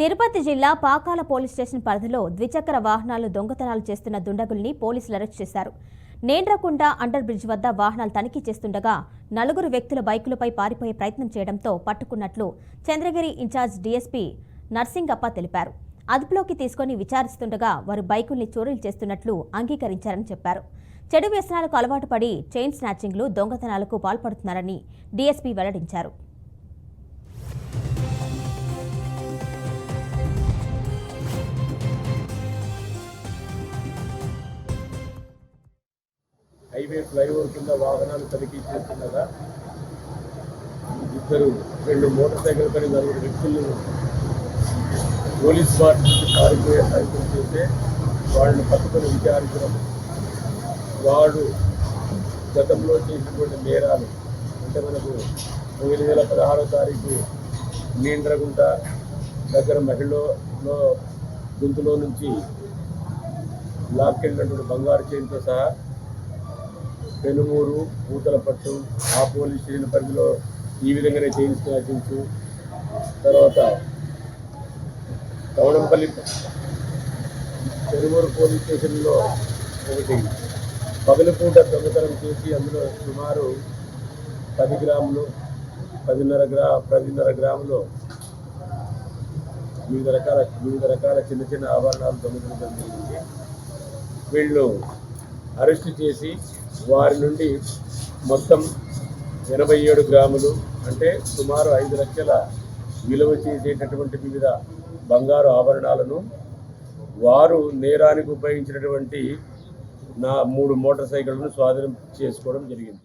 తిరుపతి జిల్లా Pakala police station పరిధిలో ద్విచక్ర వాహనాలు దొంగతనాలు చేస్తున్న దుండగుల్ని పోలీసులు అరెస్ట్ చేశారు. నేండ్రకుంట అండర్ బ్రిడ్జ్ వద్ద వాహనాలు తనిఖీ చేస్తుండగా 4 వ్యక్తుల బైకులపై పారిపోయే ప్రయత్నం చేయడంతో పట్టుకున్నట్లు చంద్రగిరి ఇన్ఛార్జ్ డీఎస్పీ నర్సింగప్ప తెలిపారు. అదుపులోకి తీసుకుని విచారిస్తుండగా వారు బైకుల్ని చోరీలు చేస్తున్నట్లు అంగీకరించారని చెప్పారు. చెడు వ్యసనాలకు అలవాటు పడి చైన్ స్నాచింగ్లు, దొంగతనాలకు పాల్పడుతున్నారని డీఎస్పీ వెల్లడించారు. హైవే ఫ్లైఓవర్ కింద వాహనాలు తనిఖీ చేస్తుండగా రెండు మోటార్ సైకిల్ పై 4 వ్యక్తులను పోలీస్ వారి నుంచి పారిపోయే ప్రయత్నం చేస్తే వాళ్ళని పట్టుకొని విచారించడం, వాడు గతంలో చేసినటువంటి నేరాలు అంటే మనకు 2016వ తారీఖు నేండ్రగుంట దగ్గర మహిళలో గొంతులో నుంచి లాక్కెళ్ళినటువంటి బంగారు చైన్తో సహా పెనుమూరు, పూతలపట్టు ఆ పోలీస్ స్టేషన్ పరిధిలో ఈ విధంగానే చైన్ స్నాచింగ్స్, తర్వాత కవడంపల్లి పెనుమూరు పోలీస్ స్టేషన్లో ఒకటి పగలపూట దొంగతనం చేసి అందులో సుమారు 10 గ్రాములు 10.5 గ్రాములు వివిధ రకాల చిన్న చిన్న ఆభరణాలు దొంగతనం జరిగింది. వీళ్ళు అరెస్ట్ చేసి వారి నుండి మొత్తం 87 గ్రాములు అంటే సుమారు 5 లక్షల విలువ చేసేటటువంటి వివిధ బంగారు ఆభరణాలను, వారు నేరానికి ఉపయోగించినటువంటి 3 మోటార్ సైకిళ్లను స్వాధీనం చేసుకోవడం జరిగింది.